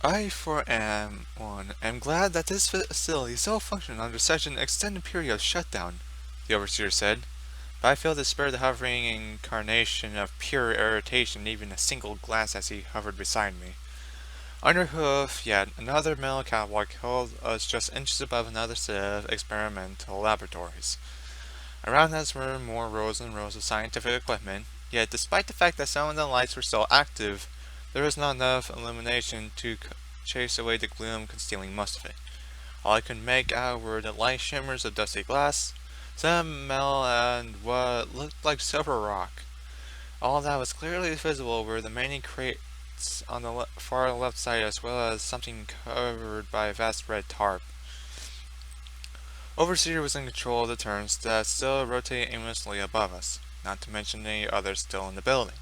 I, for one, am glad that this facility still functions under such an extended period of shutdown, the overseer said, but I feel the spirit of the hovering incarnation of pure irritation even a single glance as he hovered beside me. Under hoof, yet another metal catwalk held us just inches above another set of experimental laboratories. Around us were more rows and rows of scientific equipment, yet despite the fact that some of the lights were still active, there was not enough illumination to chase away the gloom concealing most of it. All I could make out were the light shimmers of dusty glass, some metal, and what looked like silver rock. All that was clearly visible were the many crates on the far left side, as well as something covered by a vast red tarp. Overseer was in control of the turns that still rotated aimlessly above us, not to mention any others still in the building.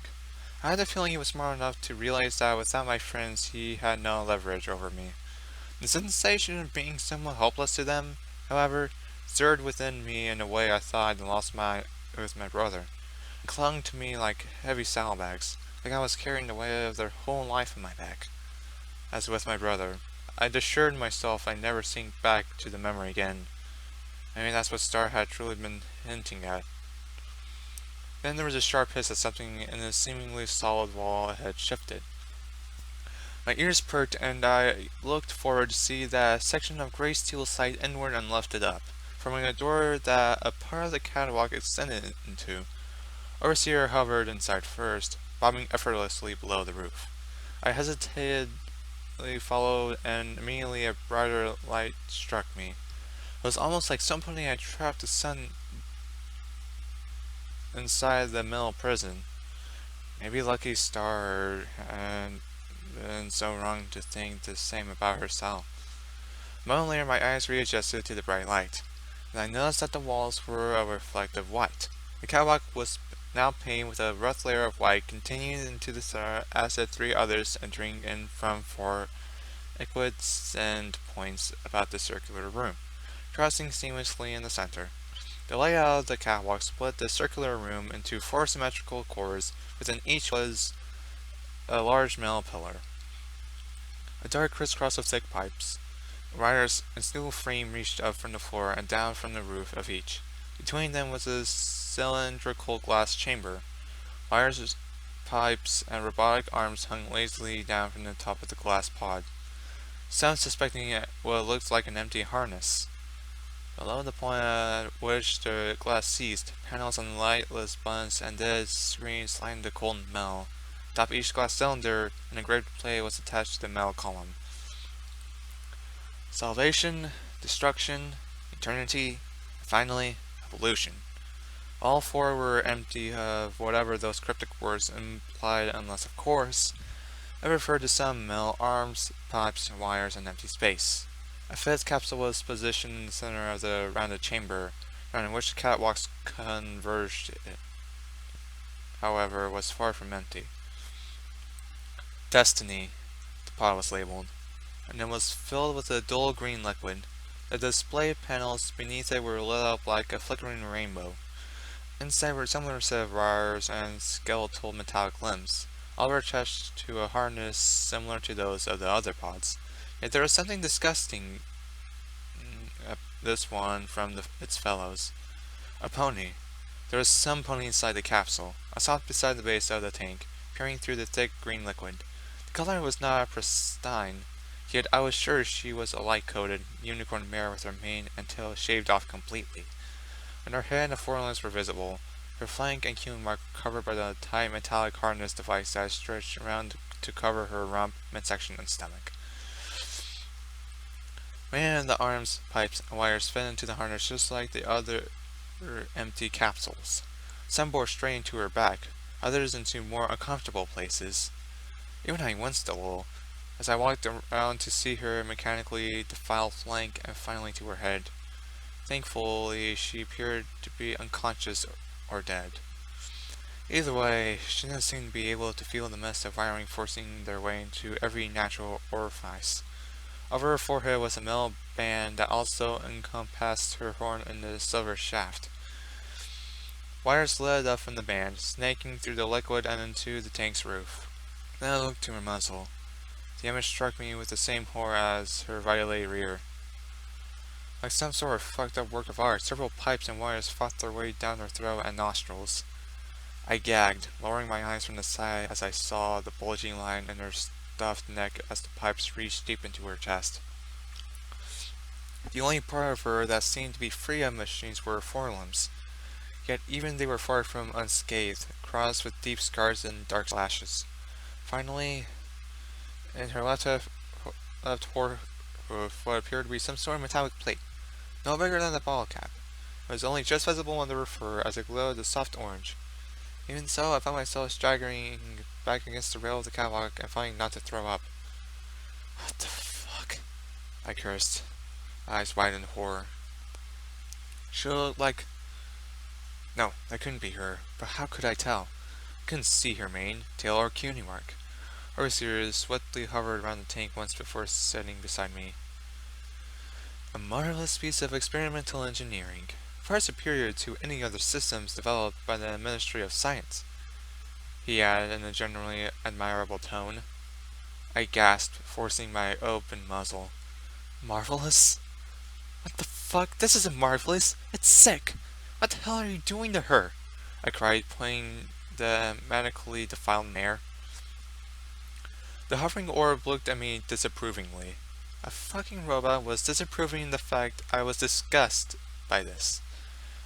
I had the feeling he was smart enough to realize that without my friends he had no leverage over me. The sensation of being somewhat helpless to them, however, stirred within me in a way I thought I'd lost with my brother. It clung to me like heavy saddlebags, like I was carrying the weight of their whole life on my back. As with my brother, I'd assured myself I'd never sink back to the memory again. Maybe that's what Star had truly been hinting at. Then there was a sharp hiss as something in the seemingly solid wall had shifted. My ears perked and I looked forward to see that section of gray steel slide inward and lifted up, forming a door that a part of the catwalk extended into. Overseer hovered inside first, bobbing effortlessly below the roof. I hesitantly followed and immediately a brighter light struck me. It was almost like somebody had trapped the sun inside the metal prison. Maybe Lucky Star had been so wrong to think the same about herself. A moment later my eyes readjusted to the bright light, and I noticed that the walls were a reflective white. The catwalk was now painted with a rough layer of white continuing into the center as the three others entering in from four equidistant points about the circular room, crossing seamlessly in the center. The layout of the catwalk split the circular room into four symmetrical cores, within each was a large metal pillar. A dark crisscross of thick pipes, wires, and steel frame reached up from the floor and down from the roof of each. Between them was a cylindrical glass chamber. Wires, pipes, and robotic arms hung lazily down from the top of the glass pod, some suspecting it what looked like an empty harness. Below the point at which the glass ceased, panels and lightless buttons and dead screens lined the cold metal. Atop each glass cylinder, an engraved plate was attached to the metal column. Salvation, destruction, eternity, and finally, evolution. All four were empty of whatever those cryptic words implied unless, of course, it referred to some metal arms, pipes, wires, and empty space. A fifth capsule was positioned in the center of the rounded chamber, around which the catwalks converged. It, however, was far from empty. Destiny, the pod was labeled, and it was filled with a dull green liquid. The display panels beneath it were lit up like a flickering rainbow. Inside were a similar set of wires and skeletal metallic limbs, all were attached to a harness similar to those of the other pods. Yet there was something disgusting this one from its fellows. A pony. There was some pony inside the capsule. I stopped beside the base of the tank, peering through the thick green liquid. The color was not pristine, yet I was sure she was a light-coated unicorn mare with her mane and tail shaved off completely. On her head and forelimbs were visible, her flank and queue mark covered by the tight metallic harness device that stretched around to cover her rump, midsection, and stomach. Many of the arms, pipes, and wires fit into the harness just like the other empty capsules. Some bore straight into her back, others into more uncomfortable places. Even I winced a little, as I walked around to see her mechanically defile flank and finally to her head. Thankfully, she appeared to be unconscious or dead. Either way, she didn't seem to be able to feel the mess of wiring forcing their way into every natural orifice. Over her forehead was a metal band that also encompassed her horn in the silver shaft. Wires led up from the band, snaking through the liquid and into the tank's roof. Then I looked to her muzzle. The image struck me with the same horror as her violated rear. Like some sort of fucked up work of art, several pipes and wires fought their way down her throat and nostrils. I gagged, lowering my eyes from the side as I saw the bulging line in her stuffed neck as the pipes reached deep into her chest. The only part of her that seemed to be free of machines were her forelimbs, yet even they were far from unscathed, crossed with deep scars and dark slashes. Finally, in her left forehoof, what appeared to be some sort of metallic plate, no bigger than a bottle cap. It was only just visible under her fur as it glowed a soft orange. Even so, I found myself staggering back against the rail of the catwalk and fighting not to throw up. What the fuck? I cursed, eyes wide in horror. She looked like... No, that couldn't be her, but how could I tell? I couldn't see her mane, tail, or cutie mark. Overseer swiftly hovered around the tank once before sitting beside me. A marvelous piece of experimental engineering, far superior to any other systems developed by the Ministry of Science, he added in a generally admirable tone. I gasped, forcing my open muzzle. Marvelous? What the fuck? This isn't marvelous. It's sick. What the hell are you doing to her? I cried, pointing the manically defiled mare. The hovering orb looked at me disapprovingly. A fucking robot was disapproving the fact I was disgusted by this.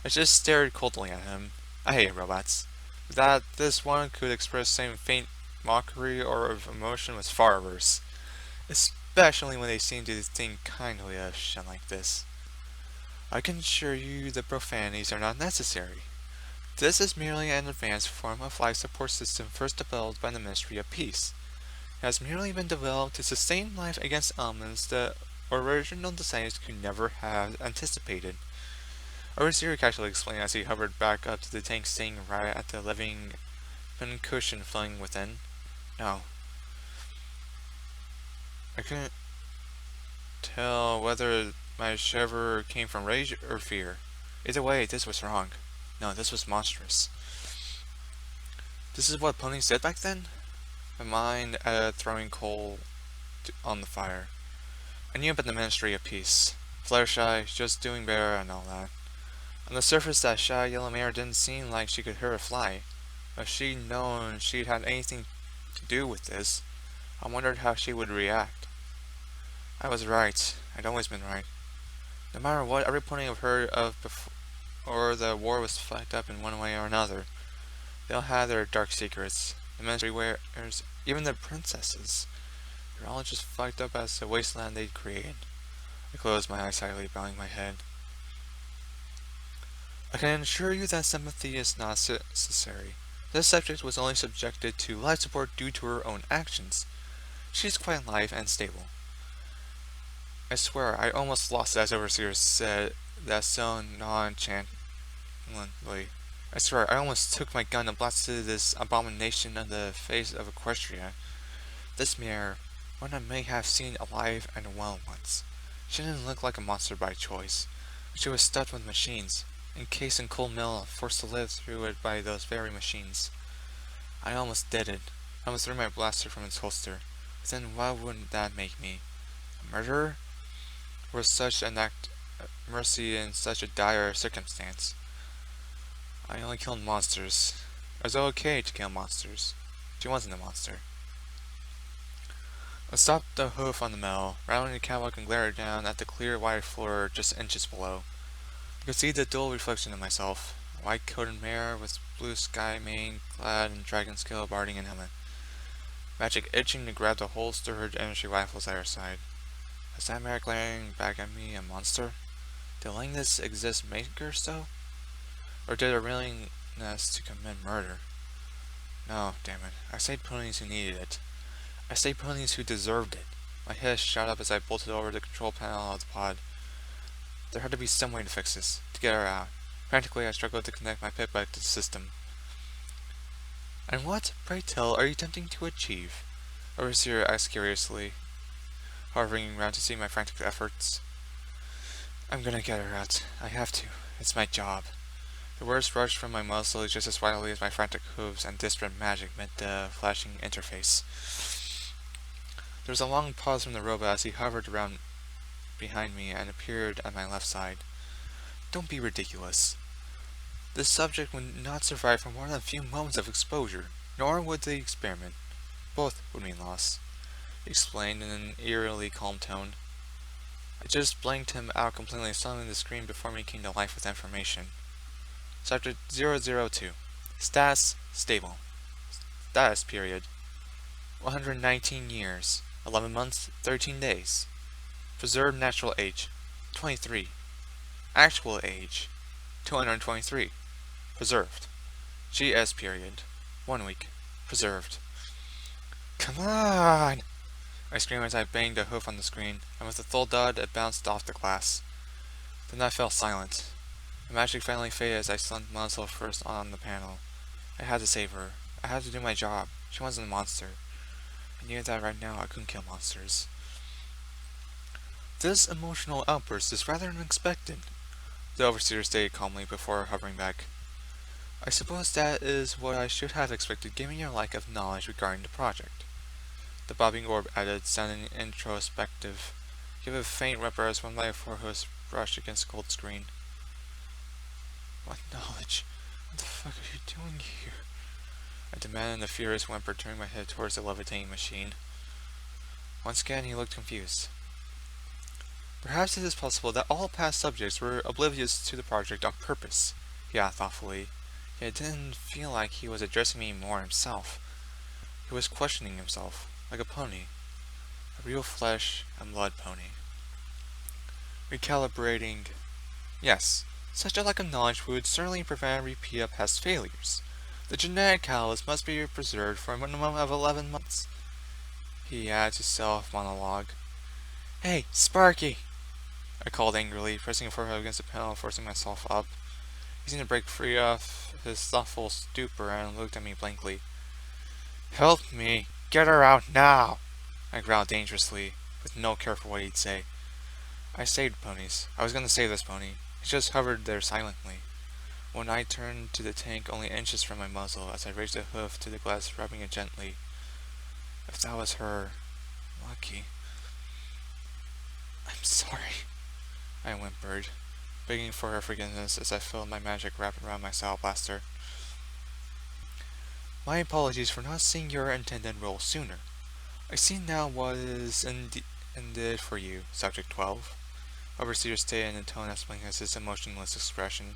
I just stared coldly at him. I hate robots. That this one could express some faint mockery or of emotion was far worse. Especially when they seem to think kindly of shit like this. I can assure you the profanities are not necessary. This is merely an advanced form of life support system first developed by the Ministry of Peace. It has merely been developed to sustain life against elements the original designers could never have anticipated. Overseer casually explained as he hovered back up to the tank, staying right at the living cushion flowing within. No. I couldn't tell whether my shiver came from rage or fear. Either way, this was wrong. No, this was monstrous. This is what ponies did back then? My mind throwing coal on the fire. I knew about the Ministry of Peace. Fluttershy, just doing better and all that. On the surface, that shy yellow mare didn't seem like she could hurt a fly. If she'd known she'd had anything to do with this, I wondered how she would react. I was right. I'd always been right. No matter what every pony I've heard of before the war was fucked up in one way or another. They all had their dark secrets. The ministry wears, even the princesses. They're all just fucked up as the wasteland they'd created. I closed my eyes silently, bowing my head. I can assure you that sympathy is not necessary. This subject was only subjected to life support due to her own actions. She is quite alive and stable. I swear, I almost lost it as Overseer said that so nonchalantly. I swear, I almost took my gun and blasted this abomination in the face of Equestria. This mare, one I may have seen alive and well once. She didn't look like a monster by choice. She was stuffed with machines, encased in cold metal, forced to live through it by those very machines. I almost did it. I almost threw my blaster from its holster. But then what would that make me? A murderer? Was such an act of mercy in such a dire circumstance? I only killed monsters. It was okay to kill monsters. She wasn't a monster. I stopped the hoof on the metal, rounding the catwalk and glared down at the clear white floor just inches below. I could see the dual reflection of myself, a white-coated mare with blue sky mane clad in dragon scale barding and helmet. Magic itching to grab the holster her energy rifles at her side. Was that mare glaring back at me a monster? Did letting this exist make her so? Or did her willingness to commit murder? No, damn it. I saved ponies who needed it. I saved ponies who deserved it. My head shot up as I bolted over the control panel of the pod. There had to be some way to fix this, to get her out. Frantically, I struggled to connect my pit back to the system. And what, pray tell, are you attempting to achieve? Overseer asked curiously, hovering around to see my frantic efforts. I'm gonna get her out. I have to. It's my job. The words rushed from my muzzle just as wildly as my frantic hooves and disparate magic met the flashing interface. There was a long pause from the robot as he hovered around behind me and appeared at my left side. Don't be ridiculous. This subject would not survive for more than a few moments of exposure, nor would the experiment. Both would mean loss, he explained in an eerily calm tone. I just blanked him out completely, suddenly the screen before me came to life with information. Subject 002. Status stable. Status period 119 years, 11 months, 13 days. Preserved natural age 23. Actual age 223. Preserved. GS period 1 week. Preserved. Come on! I screamed as I banged a hoof on the screen, and with a dull thud it bounced off the glass. Then I fell silent. The magic finally faded as I slumped muzzle first on the panel. I had to save her. I had to do my job. She wasn't a monster. I knew that right now I couldn't kill monsters. This emotional outburst is rather unexpected, the overseer stated calmly before hovering back. I suppose that is what I should have expected given your lack of knowledge regarding the project. The bobbing orb added, sounding introspective. Give a faint rubber as one by forehoofs brushed against the cold screen. What knowledge? What the fuck are you doing here? I demanded in a furious whimper, turning my head towards the levitating machine. Once again he looked confused. Perhaps it is possible that all past subjects were oblivious to the project on purpose, he added thoughtfully. Yet it didn't feel like he was addressing me more himself. He was questioning himself, like a pony. A real flesh and blood pony. Recalibrating. Yes, such a lack of knowledge would certainly prevent a repeat of past failures. The genetic catalyst must be preserved for a minimum of 11 months. He added to self-monologue. Hey, Sparky! I called angrily, pressing a forehead against the panel and forcing myself up. He seemed to break free of his thoughtful stupor and looked at me blankly. Help me! Get her out now! I growled dangerously, with no care for what he'd say. I saved ponies. I was going to save this pony. He just hovered there silently. When I turned to the tank only inches from my muzzle as I raised a hoof to the glass, rubbing it gently. If that was her, lucky. I'm sorry, I whimpered, begging for her forgiveness as I felt my magic wrapped around my saddle blaster. My apologies for not seeing your intended role sooner. I see now what is intended for you, Subject 12. Overseer stated in a tone as blank as his emotionless expression.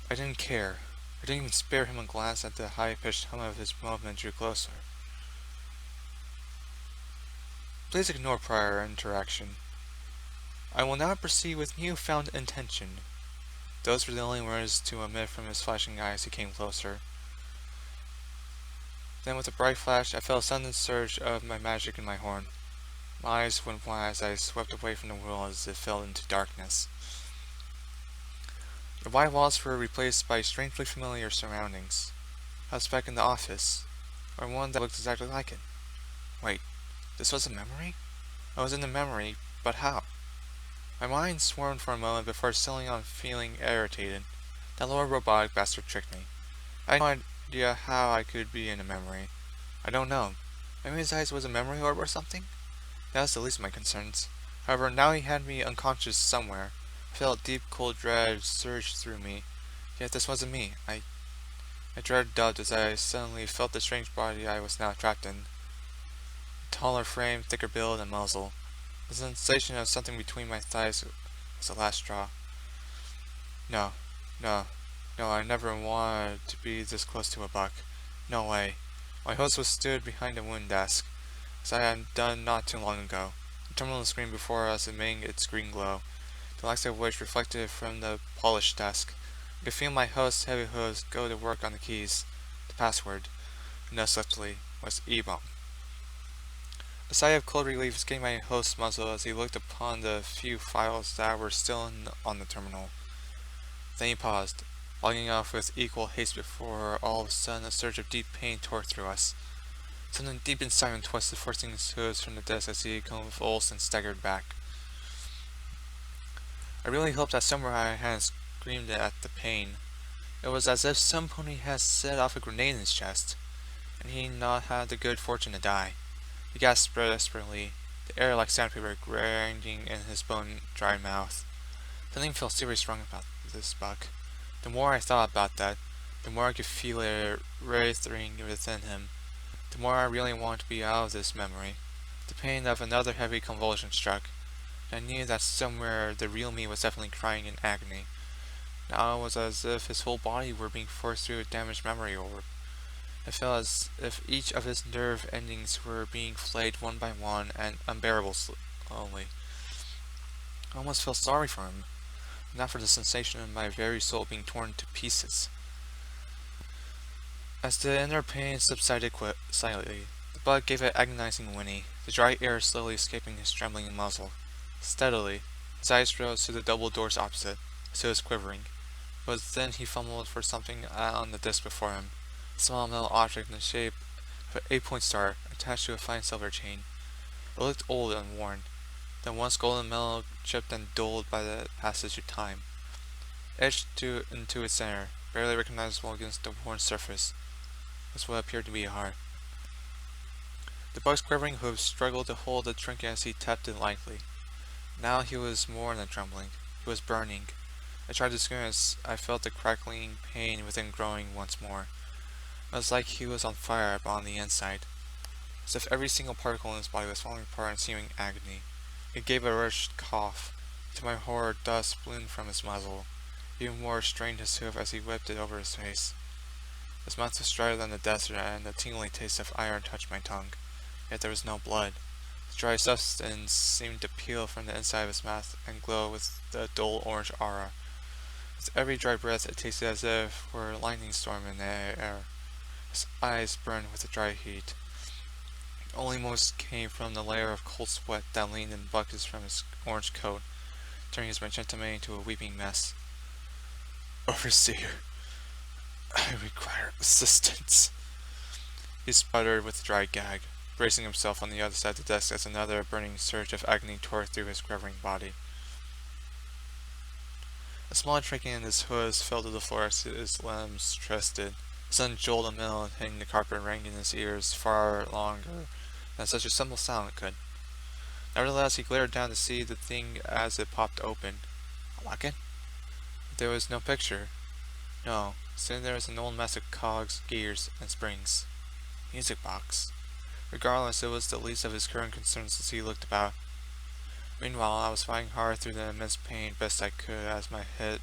I didn't care. I didn't even spare him a glance at the high-pitched hum of his movement drew closer. Please ignore prior interaction. I will now proceed with newfound intention. Those were the only words to emit from his flashing eyes as he came closer. Then with a bright flash, I felt a sudden surge of my magic in my horn. My eyes went wide as I swept away from the world as it fell into darkness. The white walls were replaced by strangely familiar surroundings. I was back in the office, or one that looked exactly like it. Wait, this was a memory? I was in the memory, but how? My mind swarmed for a moment before settling on feeling irritated. That little robotic bastard tricked me. I had no idea how I could be in a memory. I don't know. Maybe his eyes was a memory orb or something? That was the least of my concerns. However, now he had me unconscious somewhere. I felt deep, cold dread surge through me. Yet this wasn't me. I dread dubbed as I suddenly felt the strange body I was now trapped in. A taller frame, thicker build, and muzzle. The sensation of something between my thighs was the last straw. No, I never wanted to be this close to a buck. No way. My host was stood behind a wound desk, as I had done not too long ago. The terminal screen before us emitting its green glow, the lights of which reflected from the polished desk. I could feel my host's heavy hooves go to work on the keys. The password, no swiftly, was E-bomb. A sigh of cold relief escaped my host's muzzle as he looked upon the few files that were still on the terminal. Then he paused, logging off with equal haste before all of a sudden a surge of deep pain tore through us. Something deep inside him twisted, forcing his hooves from the desk as he convulsed and staggered back. I really hoped that somewhere I hadn't screamed at the pain. It was as if some pony had set off a grenade in his chest, and he not had the good fortune to die. He gasped desperately, the air like sandpaper grinding in his bone-dry mouth. Something felt seriously wrong about this buck. The more I thought about that, the more I could feel it writhing within him. The more I really wanted to be out of this memory. The pain of another heavy convulsion struck. I knew that somewhere the real me was definitely crying in agony. Now it was as if his whole body were being forced through a damaged memory orb. It felt as if each of his nerve endings were being flayed one by one and unbearable slowly. I almost felt sorry for him, not for the sensation of my very soul being torn to pieces. As the inner pain subsided silently, the bug gave an agonizing whinny, the dry air slowly escaping his trembling muzzle. Steadily, his eyes rose to the double doors opposite, as he was quivering. But then he fumbled for something on the disc before him, a small metal object in the shape of an 8-point star attached to a fine silver chain. It looked old and worn, the once golden metal chipped and dulled by the passage of time. Etched into its center, barely recognizable against the worn surface, was what appeared to be a heart. The bug's quivering hooves struggled to hold the trinket as he tapped it lightly. Now he was more than trembling. He was burning. I tried to scream as I felt the crackling pain within growing once more. It was like he was on fire, but on the inside. As if every single particle in his body was falling apart in seeming agony. He gave a rushed cough. To my horror, dust ballooned from his muzzle. Even more strained his hoof as he whipped it over his face. His mouth was drier than the desert, and the tingling taste of iron touched my tongue. Yet there was no blood. The dry substance seemed to peel from the inside of his mouth and glow with the dull orange aura. With every dry breath, it tasted as if there were a lightning storm in the air. His eyes burned with the dry heat. The only moist came from the layer of cold sweat that leaned in buckets from his orange coat, turning his magenta mane into a weeping mess. "Overseer, I require assistance," he sputtered with a dry gag, bracing himself on the other side of the desk as another burning surge of agony tore through his quivering body. A small tracking in his hooves fell to the floor as his limbs twisted. The sudden jolt of metal hitting the carpet rang in his ears far longer than such a simple sound could. Nevertheless, he glared down to see the thing as it popped open. A locket? There was no picture. No, instead there was an old mess of cogs, gears, and springs. Music box. Regardless, it was the least of his current concerns as he looked about. Meanwhile, I was fighting hard through the immense pain best I could as my head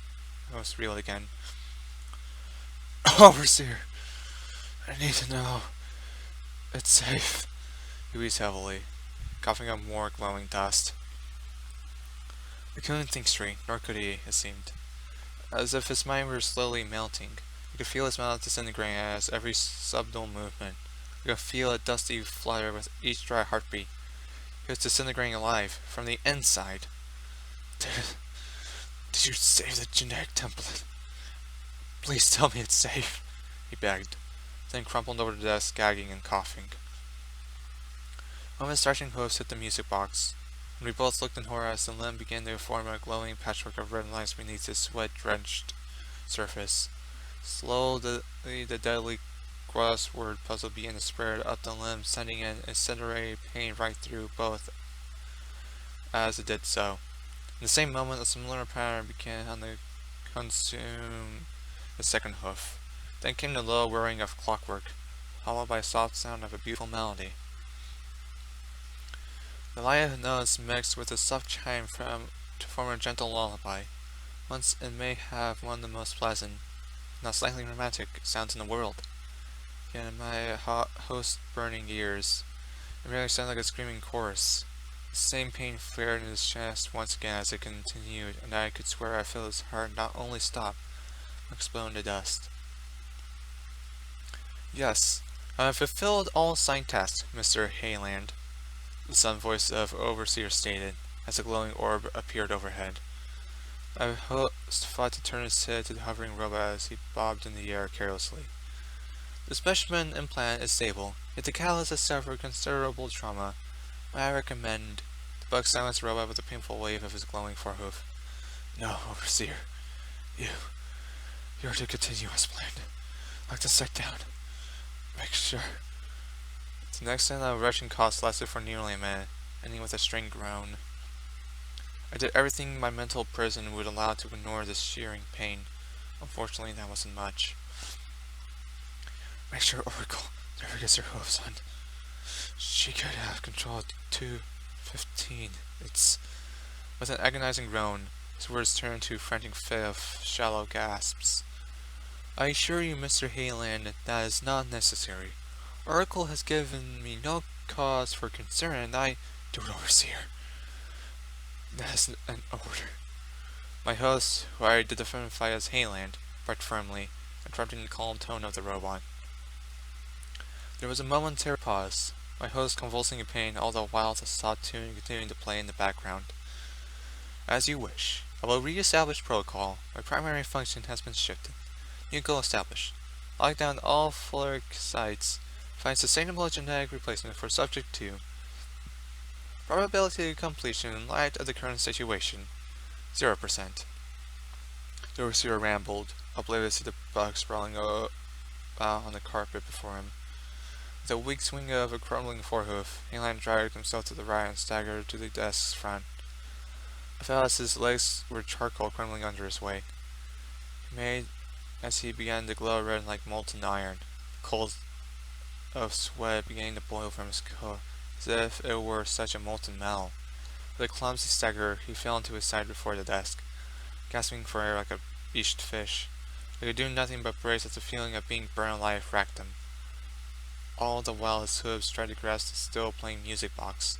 was reeled again. "Overseer, I need to know it's safe," he wheezed heavily, coughing up more glowing dust. I couldn't think straight, nor could he, it seemed. As if his mind were slowly melting. I could feel his mouth disintegrating at every subtle movement. I could feel a dusty flutter with each dry heartbeat. He was disintegrating alive, from the inside. Did you save the genetic template? Please tell me it's safe," he begged, then crumpled over the desk, gagging and coughing. One of his starching hooves hit the music box, and we both looked in horror as the limb began to form a glowing patchwork of red lines beneath its sweat-drenched surface. Slowly, the deadly crossword puzzle began to spread up the limb, sending an incendiary pain right through both as it did so. In the same moment, a similar pattern began to consume the second hoof. Then came the low whirring of clockwork, followed by a soft sound of a beautiful melody. The light notes mixed with a soft chime to form a gentle lullaby. Once it may have one of the most pleasant, not slightly romantic, sounds in the world. Yet in my host's burning ears, it merely sounded like a screaming chorus. The same pain flared in his chest once again as it continued, and I could swear I felt his heart not only stop, but explode into dust. "Yes, I have fulfilled all assigned tasks, Mr. Hayland," the sullen voice of Overseer stated, as a glowing orb appeared overhead. My host fought to turn his head to the hovering robot as he bobbed in the air carelessly. "The specimen implant is stable, yet the catalyst has suffered considerable trauma. May I recommend—" The bug silenced the robot with a painful wave of his glowing forehoof. "No, Overseer. You're to continue as planned. Lock the site down. Make sure The next thing, the rushing cost lasted for nearly a minute, ending with a strained groan. I did everything my mental prison would allow to ignore this shearing pain. Unfortunately, that wasn't much. Make sure Oracle never gets her hooves on. She could have controlled 215. It's... With an agonizing groan, his words turned to a frantic fit of shallow gasps. I assure you, Mr. Hayland, that is not necessary. Oracle has given me no cause for concern, and I do it overseer. That is an order. My host, who I identify as Hayland, barked firmly, interrupting the calm tone of the robot. There was a momentary pause, my host convulsing in pain, all the while the soft tune continuing to play in the background. As you wish. I will re-establish protocol. My primary function has been shifted. New goal established. Lock down all follic sites. Find sustainable genetic replacement for subject 2. Probability of completion in light of the current situation. 0%. The overseer rambled, oblivious to the bug sprawling about on the carpet before him. With a weak swing of a crumbling forehoof, Hayland dragged himself to the right and staggered to the desk's front. I felt as his legs were charcoal crumbling under his weight. He made as he began to glow red like molten iron. Cold of sweat beginning to boil from his coat, as if it were such a molten metal. With a clumsy stagger, he fell onto his side before the desk, gasping for air like a beached fish. He could do nothing but brace as the feeling of being burned alive racked him. All the while his hooves tried to grasp the still playing music box.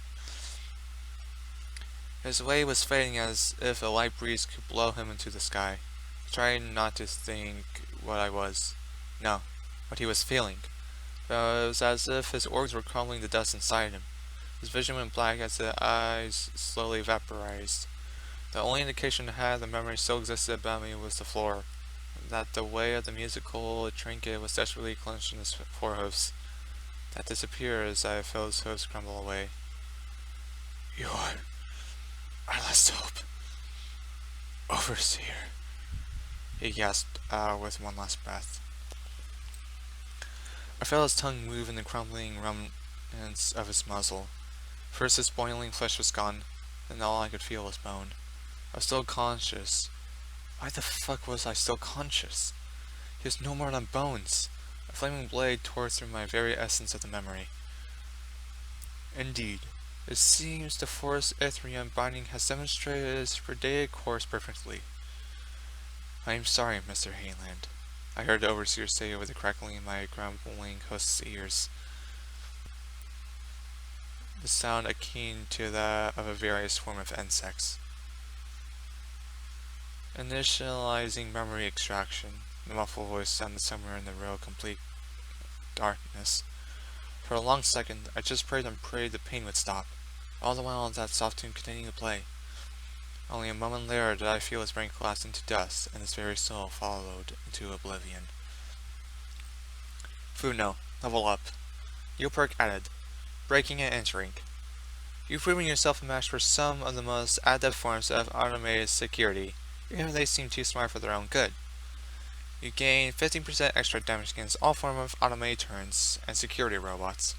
His way was fading as if a light breeze could blow him into the sky. I tried not to think what I was. No, what he was feeling. But it was as if his organs were crumbling to dust inside him. His vision went black as the eyes slowly vaporized. The only indication I had the memory still existed about me was the floor, that the way of the musical trinket was desperately clenched in his forehoofs. That disappeared as I felt his hooves crumble away. You are our last hope. Overseer, he gasped out with one last breath. I felt his tongue move in the crumbling remnants of his muzzle. First his boiling flesh was gone, then all I could feel was bone. I was still conscious. Why the fuck was I still conscious? He was no more than bones. A flaming blade tore through my very essence of the memory. Indeed, it seems the force Ethereum binding has demonstrated its predated course perfectly. I am sorry, Mr. Hayland. I heard the overseer say with a crackling in my grumbling host's ears. The sound akin to that of a various form of insects. Initializing memory extraction. The muffled voice sounded somewhere in the real complete darkness. For a long second, I just prayed and prayed the pain would stop. All the while that soft tune continued to play. Only a moment later did I feel his brain collapse into dust, and his very soul followed into oblivion. Footnote. Level up. New perk added. Breaking and entering. You've proven yourself a match for some of the most adept forms of automated security, even if they seem too smart for their own good. You gain 15% extra damage against all forms of automated turrets and security robots.